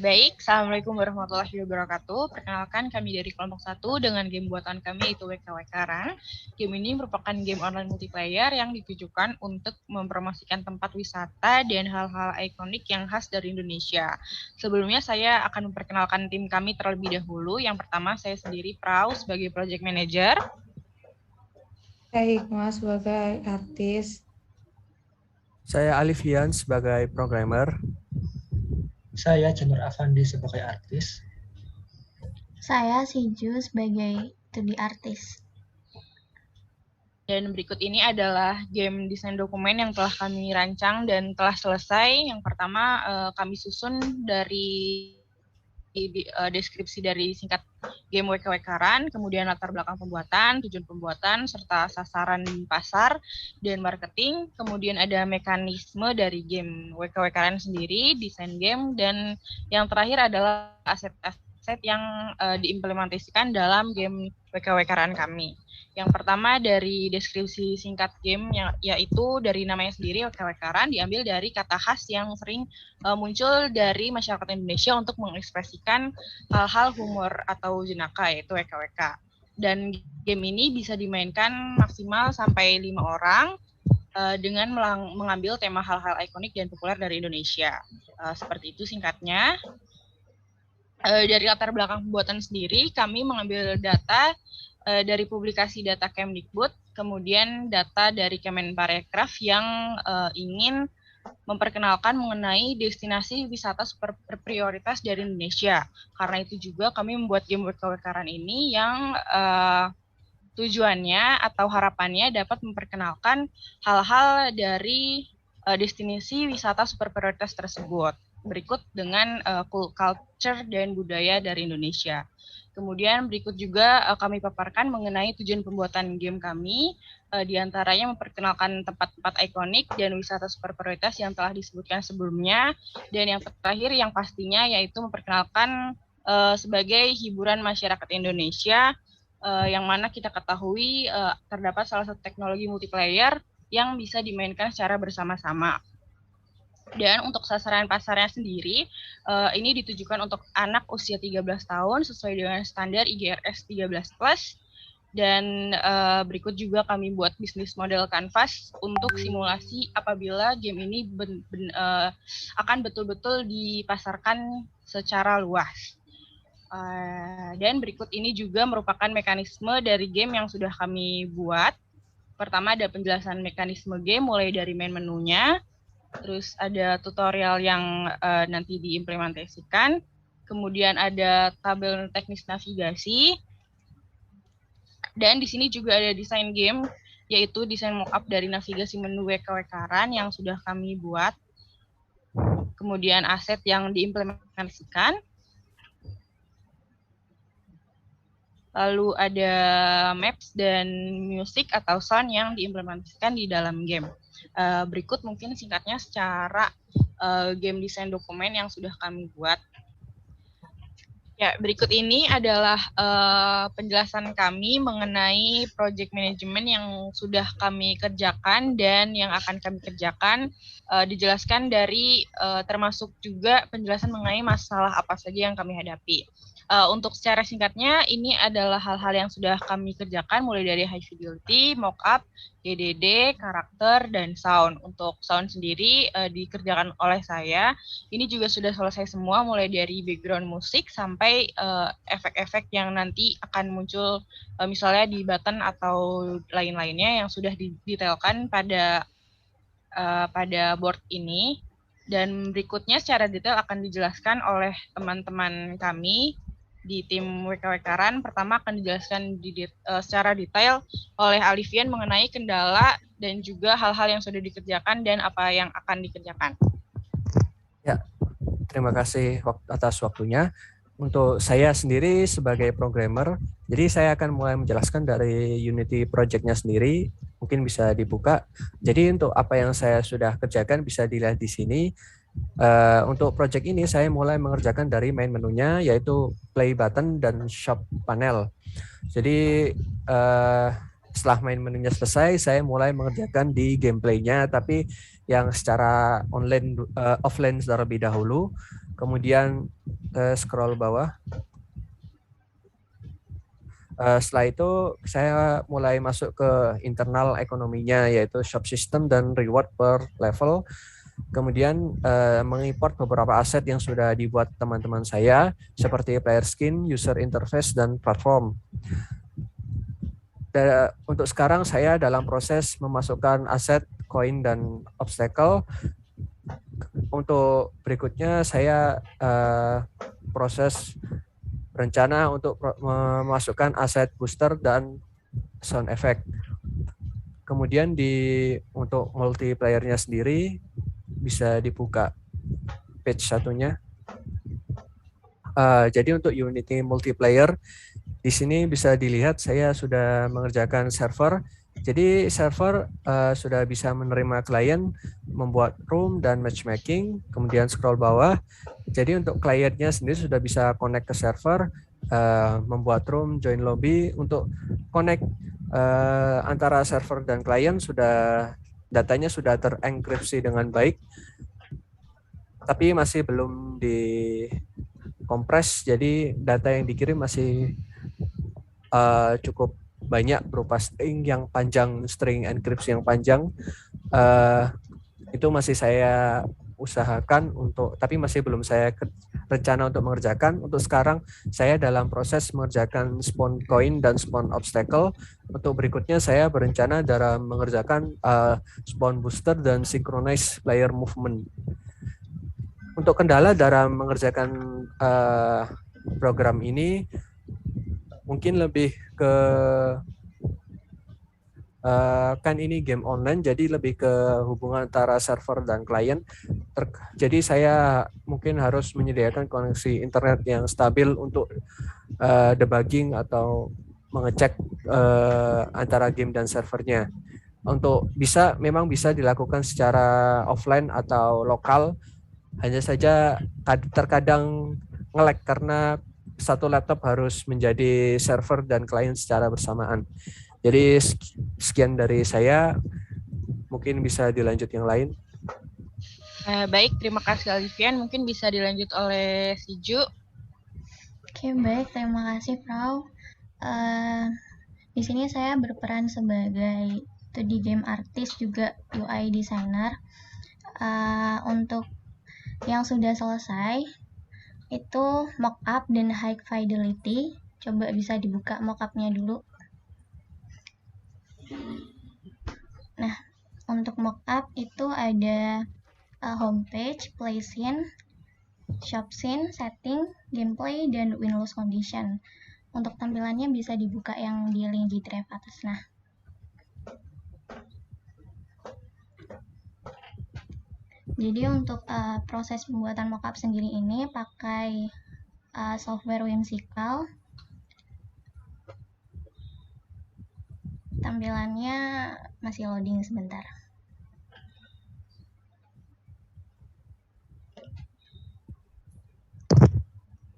Baik, Assalamualaikum warahmatullahi wabarakatuh. Perkenalkan, kami dari kelompok 1 dengan game buatan kami yaitu WKWK-Ran. Game ini merupakan game online multiplayer yang ditujukan untuk mempromosikan tempat wisata dan hal-hal ikonik yang khas dari Indonesia. Sebelumnya saya akan memperkenalkan tim kami terlebih dahulu. Yang pertama, saya sendiri Prau sebagai project manager. Saya Hikmah sebagai artis. Saya Alifian sebagai programmer. Saya Janur Afandi sebagai artis. Saya Siju sebagai 2D artis. Dan berikut ini adalah game desain dokumen yang telah kami rancang dan telah selesai. Yang pertama kami susun dari deskripsi dari singkat game WKWK-Ran, kemudian latar belakang pembuatan, tujuan pembuatan, serta sasaran pasar dan marketing. Kemudian ada mekanisme dari game WKWK-Ran sendiri, desain game, dan yang terakhir adalah aset-aset yang diimplementasikan dalam game WKWK-Ran kami. Yang pertama dari deskripsi singkat game yaitu dari namanya sendiri WKWK-Ran diambil dari kata khas yang sering muncul dari masyarakat Indonesia untuk mengekspresikan hal-hal humor atau jenaka yaitu WKWK. Dan game ini bisa dimainkan maksimal sampai 5 orang dengan mengambil tema hal-hal ikonik dan populer dari Indonesia. Seperti itu singkatnya. Dari latar belakang pembuatan sendiri kami mengambil data dari publikasi data Kemdikbud, kemudian data dari Kemenparekraf yang ingin memperkenalkan mengenai destinasi wisata super prioritas dari Indonesia. Karena itu juga kami membuat game WKWK-Ran ini yang tujuannya atau harapannya dapat memperkenalkan hal-hal dari destinasi wisata super prioritas tersebut. Berikut dengan culture dan budaya dari Indonesia. Kemudian berikut juga kami paparkan mengenai tujuan pembuatan game kami, diantaranya memperkenalkan tempat-tempat ikonik dan wisata super prioritas yang telah disebutkan sebelumnya, dan yang terakhir yang pastinya yaitu memperkenalkan sebagai hiburan masyarakat Indonesia, yang mana kita ketahui terdapat salah satu teknologi multiplayer yang bisa dimainkan secara bersama-sama. Dan untuk sasaran pasarnya sendiri, ini ditujukan untuk anak usia 13 tahun sesuai dengan standar IGRS 13+. Dan berikut juga kami buat bisnis model canvas untuk simulasi apabila game ini akan betul-betul dipasarkan secara luas. Dan berikut ini juga merupakan mekanisme dari game yang sudah kami buat. Pertama ada penjelasan mekanisme game mulai dari main menunya, terus ada tutorial yang nanti diimplementasikan, kemudian ada tabel teknis navigasi, dan di sini juga ada desain game, yaitu desain mockup dari navigasi menu WKWK-Ran yang sudah kami buat, kemudian aset yang diimplementasikan, lalu ada maps dan music atau sound yang diimplementasikan di dalam game. Berikut mungkin singkatnya secara game desain dokumen yang sudah kami buat. Ya, berikut ini adalah penjelasan kami mengenai project management yang sudah kami kerjakan dan yang akan kami kerjakan. Dijelaskan dari termasuk juga penjelasan mengenai masalah apa saja yang kami hadapi. Untuk secara singkatnya, ini adalah hal-hal yang sudah kami kerjakan mulai dari high fidelity, mockup, GDD, karakter, dan sound. Untuk sound sendiri dikerjakan oleh saya. Ini juga sudah selesai semua mulai dari background musik sampai efek-efek yang nanti akan muncul misalnya di button atau lain-lainnya yang sudah didetailkan pada board ini. Dan berikutnya secara detail akan dijelaskan oleh teman-teman kami di tim WKWK-Ran. Pertama akan dijelaskan secara detail oleh Alifian mengenai kendala dan juga hal-hal yang sudah dikerjakan dan apa yang akan dikerjakan. Ya, terima kasih atas waktunya. Untuk saya sendiri sebagai programmer, jadi saya akan mulai menjelaskan dari Unity project-nya sendiri. Mungkin bisa dibuka. Jadi untuk apa yang saya sudah kerjakan bisa dilihat di sini. Untuk project ini saya mulai mengerjakan dari main menunya yaitu play button dan shop panel. Jadi setelah main menunya selesai, saya mulai mengerjakan di gameplaynya, tapi yang secara offline terlebih dahulu. Kemudian scroll bawah. Setelah itu saya mulai masuk ke internal ekonominya, yaitu shop system dan reward per level. Kemudian mengimport beberapa aset yang sudah dibuat teman-teman saya, seperti player skin, user interface, dan platform. Untuk sekarang saya dalam proses memasukkan aset, koin, dan obstacle. Untuk berikutnya saya proses rencana untuk memasukkan aset booster dan sound effect. Kemudian untuk multiplayernya sendiri bisa dibuka page satunya. Jadi untuk Unity multiplayer di sini bisa dilihat saya sudah mengerjakan server. Jadi server sudah bisa menerima klien, membuat room dan matchmaking. Kemudian scroll bawah. Jadi untuk kliennya sendiri sudah bisa connect ke server, membuat room, join lobby. Untuk connect antara server dan klien datanya sudah terenkripsi dengan baik, tapi masih belum dikompres. Jadi data yang dikirim masih cukup banyak berupa string yang panjang, string enkripsi yang panjang. Itu masih saya usahakan tapi masih belum saya rencana untuk mengerjakan. Untuk sekarang saya dalam proses mengerjakan spawn coin dan spawn obstacle. Untuk berikutnya saya berencana dalam mengerjakan spawn booster dan synchronize player movement. Untuk kendala dalam mengerjakan program ini mungkin lebih ke kan ini game online, jadi lebih ke hubungan antara server dan klien. Jadi saya mungkin harus menyediakan koneksi internet yang stabil untuk debugging atau mengecek antara game dan servernya. Untuk memang bisa dilakukan secara offline atau lokal, hanya saja terkadang nge-lag karena satu laptop harus menjadi server dan klien secara bersamaan. Jadi sekian dari saya, mungkin bisa dilanjut yang lain. Baik, terima kasih Alfian. Mungkin bisa dilanjut oleh Siju. Oke, baik, terima kasih Frau. Di sini saya berperan sebagai 2D game artist juga UI designer. Untuk yang sudah selesai itu mockup dan high fidelity. Coba bisa dibuka mockupnya dulu. Nah, untuk mockup itu ada homepage, play scene, shop scene, setting, gameplay, dan win-lose condition. Untuk tampilannya bisa dibuka yang di link di drive atas. Nah, jadi untuk proses pembuatan mockup sendiri ini pakai software Whimsical. Tampilannya masih loading sebentar.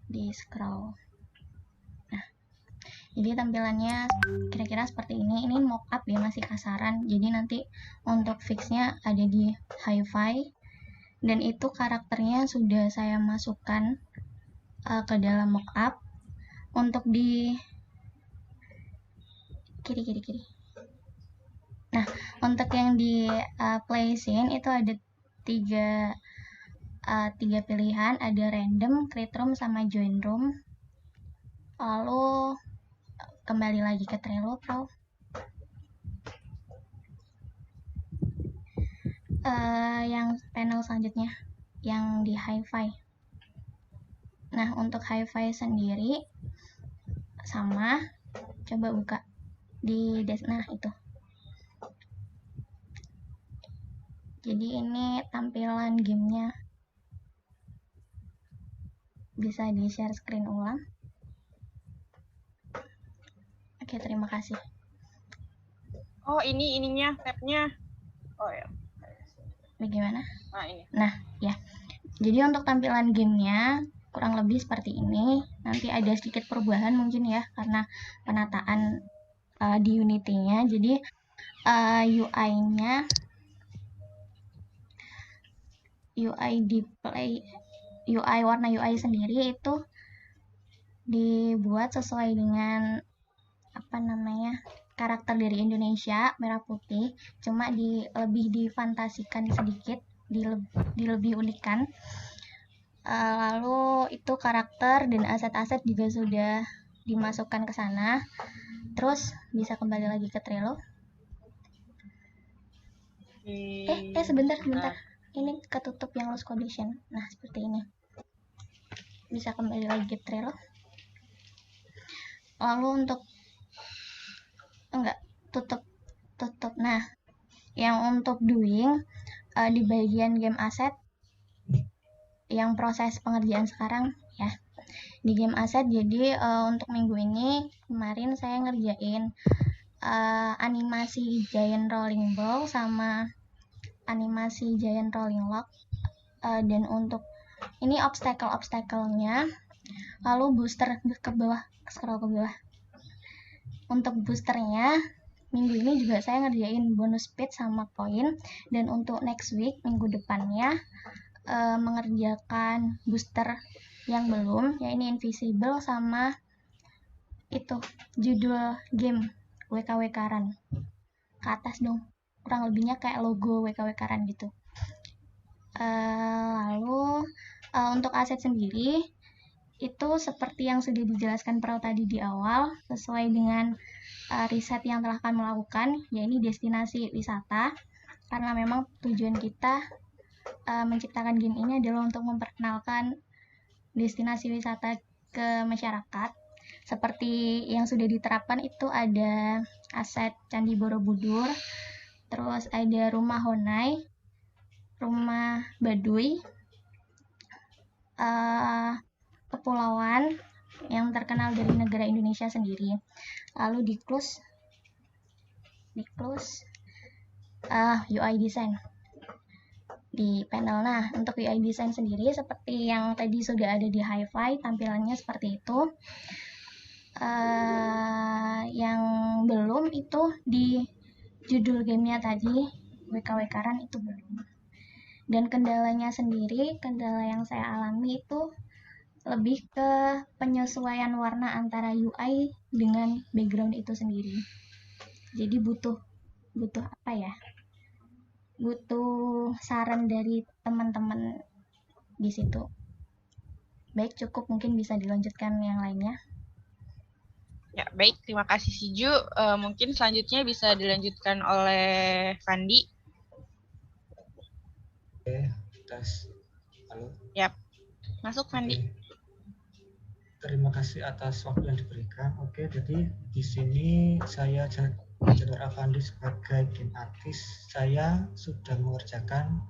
Di scroll. Nah, jadi tampilannya kira-kira seperti ini. Ini mockup ya, masih kasaran. Jadi nanti untuk fixnya ada di hi-fi. Dan itu karakternya sudah saya masukkan ke dalam mockup. Untuk di kiri. Nah, untuk yang di play scene itu ada tiga pilihan, ada random, create room, sama join room. Lalu kembali lagi ke Trello Pro. Yang panel selanjutnya, yang di hi-fi. Nah, untuk hi-fi sendiri sama, coba buka di nah itu. Jadi ini tampilan gamenya. Bisa di share screen ulang. Oke, terima kasih. Oh, ininya, tab-nya. Oh ya. Bagaimana? Nah, ini. Nah, ya. Jadi untuk tampilan gamenya kurang lebih seperti ini. Nanti ada sedikit perubahan mungkin ya, karena penataan di Unity-nya. Jadi UI-nya UI display warna UI sendiri itu dibuat sesuai dengan karakter dari Indonesia, merah putih, cuma lebih difantasikan sedikit, dilebih unikan. Lalu itu karakter dan aset-aset juga sudah dimasukkan ke sana. Terus bisa kembali lagi ke Trello. Sebentar. Ini ketutup yang lost condition. Nah, seperti ini. Bisa kembali lagi ke Trello. Lalu untuk tutup. Nah, yang untuk doing di bagian game asset yang proses pengerjaan sekarang ya. Di game asset, jadi untuk minggu ini kemarin saya ngerjain animasi giant rolling ball sama animasi giant rolling log, dan untuk ini obstacle-nya, lalu booster ke bawah, scroll ke bawah. Untuk boosternya minggu ini juga saya ngerjain bonus speed sama poin, dan untuk next week minggu depannya mengerjakan booster yang belum, ya ini invisible sama itu judul game WKWK Run ke atas dong, kurang lebihnya kayak logo WKWK Run gitu. Lalu untuk aset sendiri itu seperti yang sudah dijelaskan Prau tadi di awal, sesuai dengan riset yang telah kami lakukan, yaitu destinasi wisata, karena memang tujuan kita menciptakan game ini adalah untuk memperkenalkan destinasi wisata ke masyarakat. Seperti yang sudah diterapkan itu ada aset Candi Borobudur, terus ada rumah Honai, rumah Baduy, kepulauan yang terkenal dari negara Indonesia sendiri. Lalu di close UI design di panel. Nah, untuk UI design sendiri seperti yang tadi sudah ada di Hi-Fi, tampilannya seperti itu. Yang belum itu di judul gamenya tadi, WKWK Run itu belum. Dan kendalanya sendiri, kendala yang saya alami itu lebih ke penyesuaian warna antara UI dengan background itu sendiri. Jadi butuh saran dari teman-teman di situ. Baik, cukup, mungkin bisa dilanjutkan yang lainnya. Ya, baik, terima kasih Siju. Mungkin selanjutnya bisa dilanjutkan oleh Fandi. Oke, tes. Halo. Yap, masuk Fandi. Oke. Terima kasih atas waktu yang diberikan. Oke, jadi di sini saya Janur Afandi sebagai game artist, saya sudah mengerjakan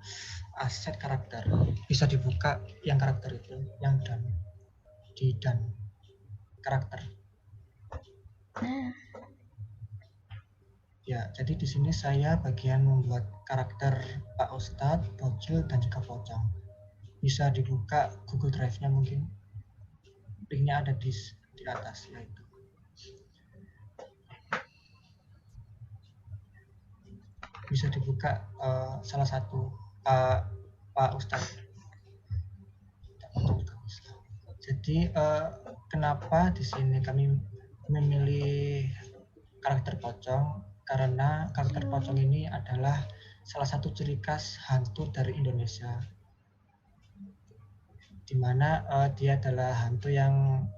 aset karakter. Bisa dibuka yang karakter itu, yang dan karakter. Ya, jadi di sini saya bagian membuat karakter Pak Ustadz, Bocil, dan juga Pocong. Bisa dibuka Google Drive-nya mungkin. Linknya ada di atas, yaitu. Bisa dibuka salah satu Pak Ustadz. Jadi kenapa di sini kami memilih karakter pocong? Karena karakter pocong ini adalah salah satu ciri khas hantu dari Indonesia, di mana dia adalah hantu yang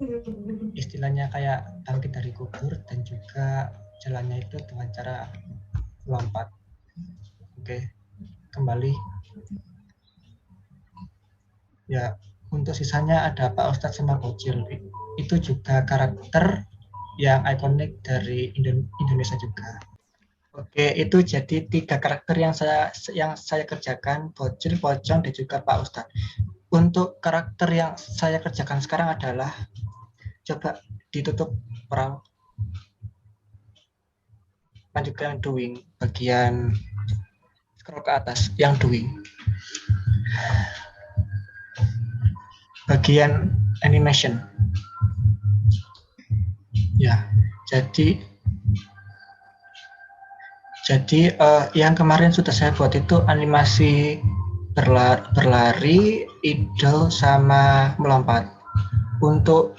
istilahnya kayak bangkit dari kubur dan juga jalannya itu dengan cara lompat. Oke, kembali. Ya, untuk sisanya ada Pak Ustadz sama Bocil. Itu juga karakter yang ikonik dari Indonesia juga. Oke, itu jadi 3 karakter yang saya kerjakan, Bocil, Pocong, dan juga Pak Ustadz. Untuk karakter yang saya kerjakan sekarang adalah, coba ditutup Prau. Lanjut ke yang doing, bagian scroll ke atas, yang doing. Bagian animation. Ya, jadi yang kemarin sudah saya buat itu animasi berlari, idle, sama melompat. Untuk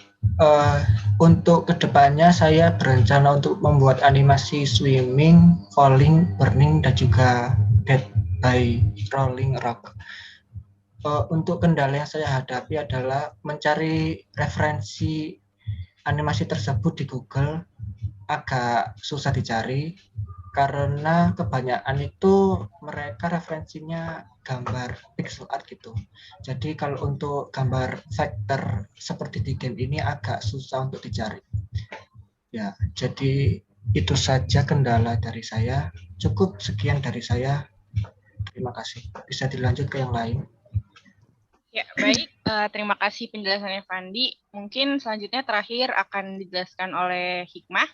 kedepannya saya berencana untuk membuat animasi swimming, falling, burning, dan juga death by rolling rock. Untuk kendala yang saya hadapi adalah mencari referensi animasi tersebut di Google, agak susah dicari karena kebanyakan itu mereka referensinya gambar pixel art gitu. Jadi kalau untuk gambar vektor seperti di game ini agak susah untuk dicari. Ya, jadi itu saja kendala dari saya. Cukup sekian dari saya. Terima kasih. Bisa dilanjut ke yang lain. Ya, baik. Terima kasih penjelasannya Fandi. Mungkin selanjutnya terakhir akan dijelaskan oleh Hikmah.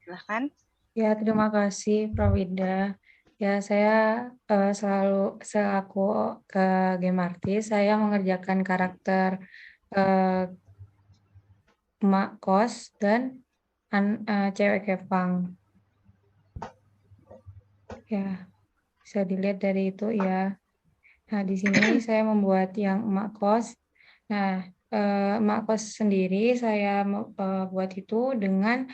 Silahkan. Ya, terima kasih Prawida. Ya, saya selalu selaku game artist, saya mengerjakan karakter emak kos dan cewek kepang. Ya, bisa dilihat dari itu ya. Nah, di sini saya membuat yang emak kos. Nah, emak kos sendiri saya buat itu dengan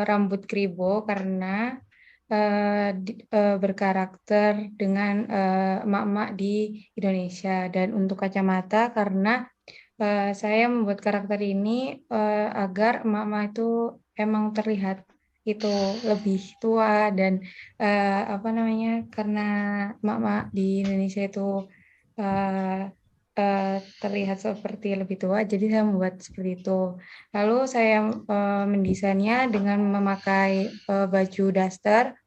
rambut kribo karena berkarakter dengan emak-emak di Indonesia. Dan untuk kacamata karena saya membuat karakter ini agar emak-emak itu emang terlihat itu lebih tua dan karena emak-emak di Indonesia itu terlihat seperti lebih tua, jadi saya membuat seperti itu. Lalu saya mendesainnya dengan memakai baju daster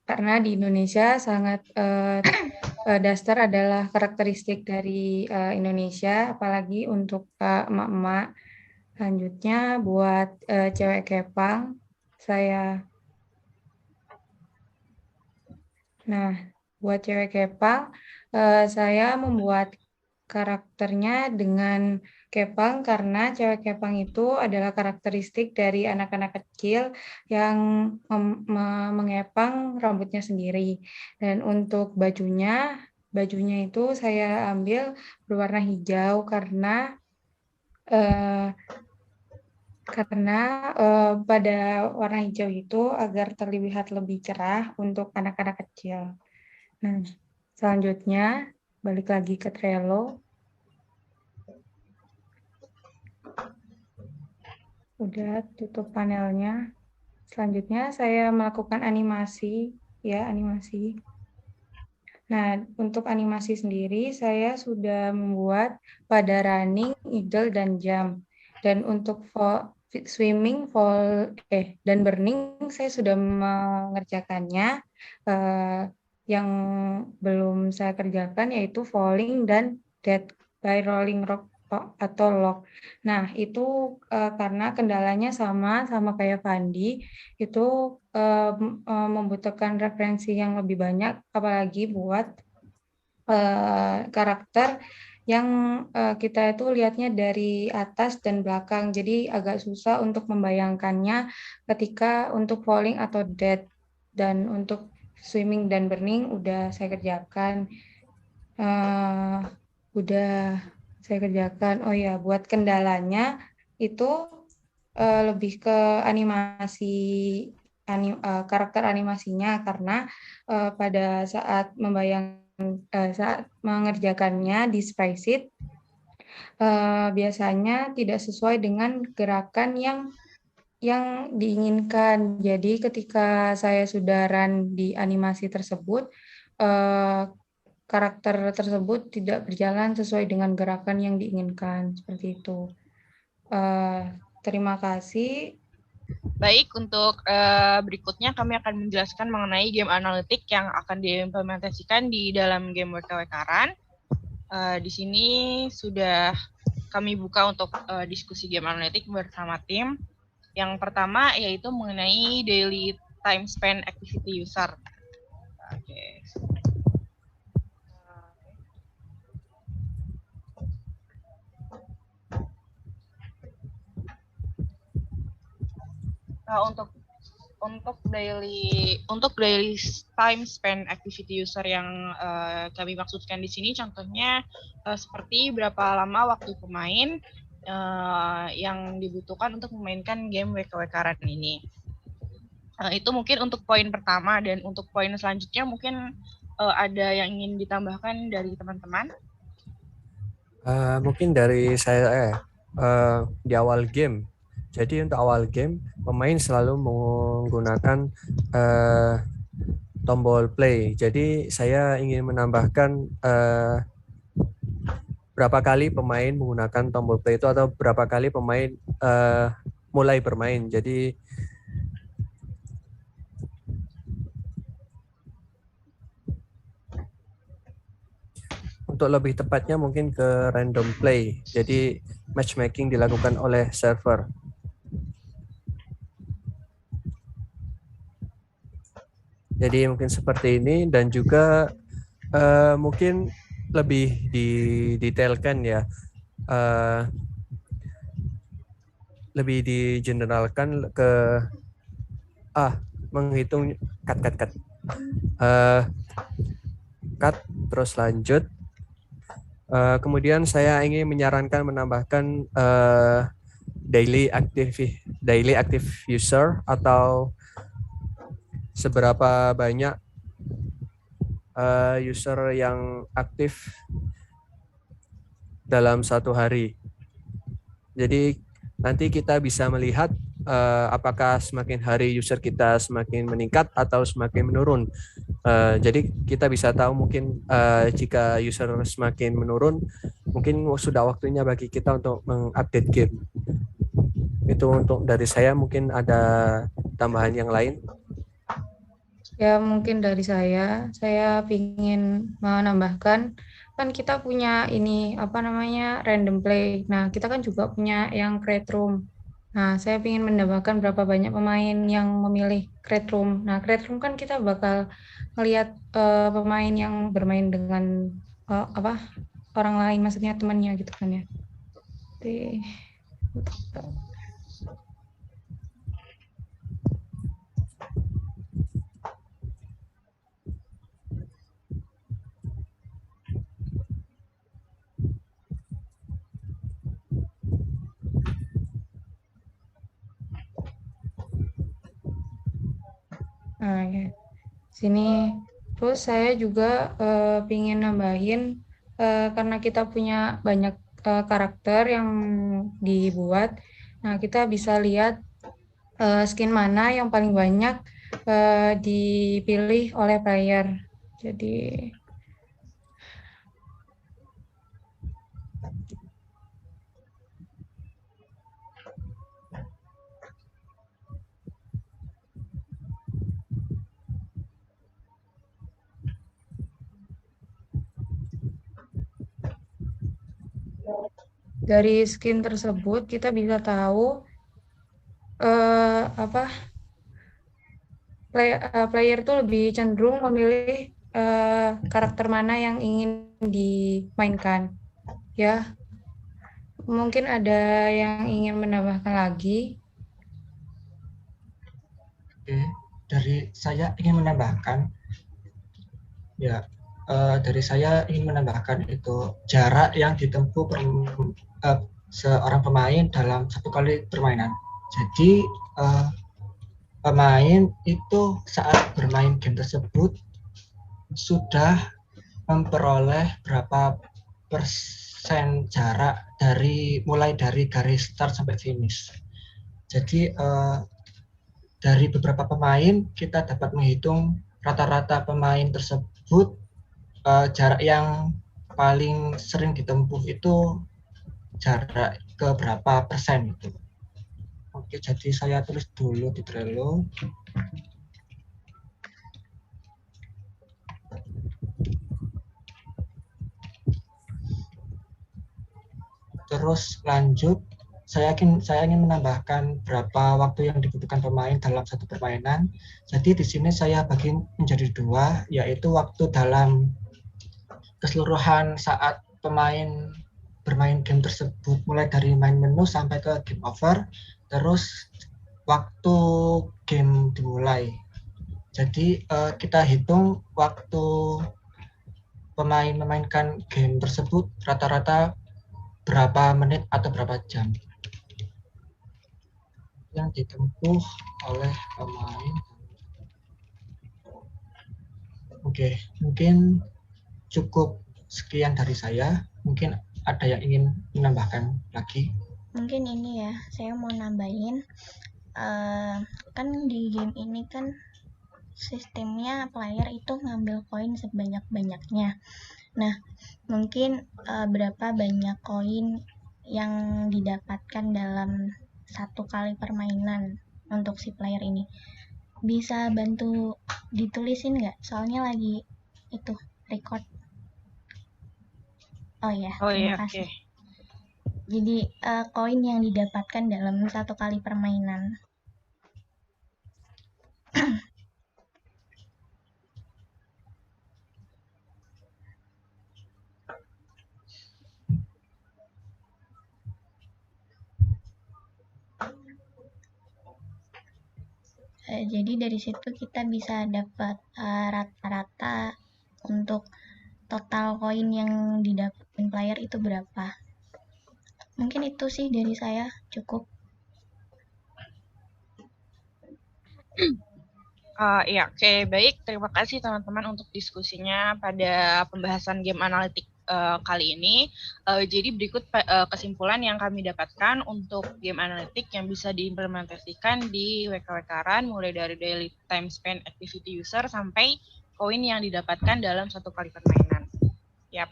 karena di Indonesia sangat daster adalah karakteristik dari Indonesia, apalagi untuk emak-emak. Selanjutnya buat cewek kepang, buat cewek kepang, saya membuat karakternya dengan kepang karena cewek kepang itu adalah karakteristik dari anak-anak kecil yang mengepang rambutnya sendiri. Dan untuk bajunya itu saya ambil berwarna hijau karena pada warna hijau itu agar terlihat lebih cerah untuk anak-anak kecil. Nah, selanjutnya balik lagi ke Trello. Udah tutup panelnya. Selanjutnya saya melakukan animasi, ya animasi. Nah, untuk animasi sendiri saya sudah membuat pada running, idle, dan jump. Dan untuk swimming, dan burning saya sudah mengerjakannya. Yang belum saya kerjakan yaitu falling dan death by rolling rock atau lock. Nah, itu karena kendalanya sama kayak Fandi, itu membutuhkan referensi yang lebih banyak, apalagi buat karakter yang kita itu lihatnya dari atas dan belakang, jadi agak susah untuk membayangkannya ketika untuk falling atau death. Dan untuk swimming dan burning udah saya kerjakan. Oh ya, buat kendalanya itu lebih ke animasi karakter animasinya karena pada saat saat mengerjakannya di Sprite biasanya tidak sesuai dengan gerakan yang diinginkan. Jadi ketika saya sudah run di animasi tersebut, karakter tersebut tidak berjalan sesuai dengan gerakan yang diinginkan, seperti itu. Terima kasih. Baik, untuk berikutnya kami akan menjelaskan mengenai game analitik yang akan diimplementasikan di dalam game WKWK-RAN. Di sini sudah kami buka untuk diskusi game analitik bersama tim. Yang pertama yaitu mengenai daily time spent activity user. Oke. untuk daily time spend activity user yang kami maksudkan di sini, contohnya seperti berapa lama waktu pemain yang dibutuhkan untuk memainkan game WKWK Run ini. Itu mungkin untuk poin pertama, dan untuk poin selanjutnya mungkin ada yang ingin ditambahkan dari teman-teman. Mungkin dari saya di awal game. Jadi untuk awal game, pemain selalu menggunakan tombol play. Jadi saya ingin menambahkan berapa kali pemain menggunakan tombol play itu, atau berapa kali pemain mulai bermain. Jadi untuk lebih tepatnya mungkin ke random play. Jadi matchmaking dilakukan oleh server. Jadi mungkin seperti ini, dan juga mungkin lebih didetailkan ya, lebih digeneralkan ke menghitung cut terus lanjut. Kemudian saya ingin menyarankan menambahkan daily active user, atau seberapa banyak user yang aktif dalam satu hari. Jadi nanti kita bisa melihat apakah semakin hari user kita semakin meningkat atau semakin menurun. Jadi kita bisa tahu mungkin jika user semakin menurun, mungkin sudah waktunya bagi kita untuk mengupdate game. Itu untuk dari saya. Mungkin ada tambahan yang lain? Ya, mungkin dari saya ingin menambahkan, kan kita punya ini random play. Nah, kita kan juga punya yang create room. Nah, saya ingin menambahkan berapa banyak pemain yang memilih create room. Nah, create room kan kita bakal melihat pemain yang bermain dengan orang lain, maksudnya temannya gitu kan ya. Jadi, nah, ya. Sini terus saya juga ingin nambahin karena kita punya banyak karakter yang dibuat. Nah, kita bisa lihat skin mana yang paling banyak dipilih oleh player. Jadi dari skin tersebut kita bisa tahu player itu lebih cenderung memilih karakter mana yang ingin dimainkan. Ya, mungkin ada yang ingin menambahkan lagi. Oke, dari saya ingin menambahkan, ya, dari saya ingin menambahkan itu jarak yang ditempuh seorang pemain dalam satu kali permainan. Jadi pemain itu saat bermain game tersebut sudah memperoleh berapa persen jarak mulai dari garis start sampai finish. Jadi dari beberapa pemain kita dapat menghitung rata-rata pemain tersebut jarak yang paling sering ditempuh itu jarak ke berapa persen itu. Oke, jadi saya tulis dulu di Trello. Terus lanjut, saya ingin menambahkan berapa waktu yang dibutuhkan pemain dalam satu permainan. Jadi di sini saya bagi menjadi dua, yaitu waktu dalam keseluruhan saat pemain bermain game tersebut, mulai dari main menu sampai ke game over. Terus waktu game dimulai. Jadi kita hitung waktu pemain memainkan game tersebut rata-rata berapa menit atau berapa jam yang ditempuh oleh pemain. Oke, mungkin cukup sekian dari saya. Mungkin ada yang ingin menambahkan lagi? Mungkin ini ya, saya mau nambahin. Kan di game ini kan sistemnya player itu ngambil koin sebanyak-banyaknya. Nah, mungkin berapa banyak koin yang didapatkan dalam satu kali permainan untuk si player ini. Bisa bantu ditulisin nggak? Soalnya lagi itu record. Oh ya, Oh terima iya, oke. kasih. Jadi koin yang didapatkan dalam satu kali permainan. Jadi dari situ kita bisa dapat rata-rata untuk total koin yang didapatin player itu berapa. Mungkin itu sih dari saya, cukup. Iya, oke, baik. Terima kasih teman-teman untuk diskusinya pada pembahasan game analitik kali ini. Jadi berikut kesimpulan yang kami dapatkan untuk game analitik yang bisa diimplementasikan di WKWK-RAN mulai dari daily time spent activity user sampai koin yang didapatkan dalam satu kali permainan. Yap,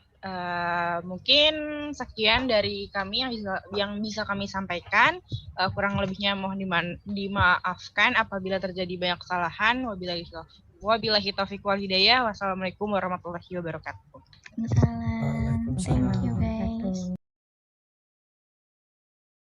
mungkin sekian dari kami yang bisa kami sampaikan. Kurang lebihnya mohon dimaafkan apabila terjadi banyak kesalahan. Wabillahi taufiq wal hidayah. Wassalamualaikum warahmatullahi wabarakatuh. Waalaikumsalam. Thank you.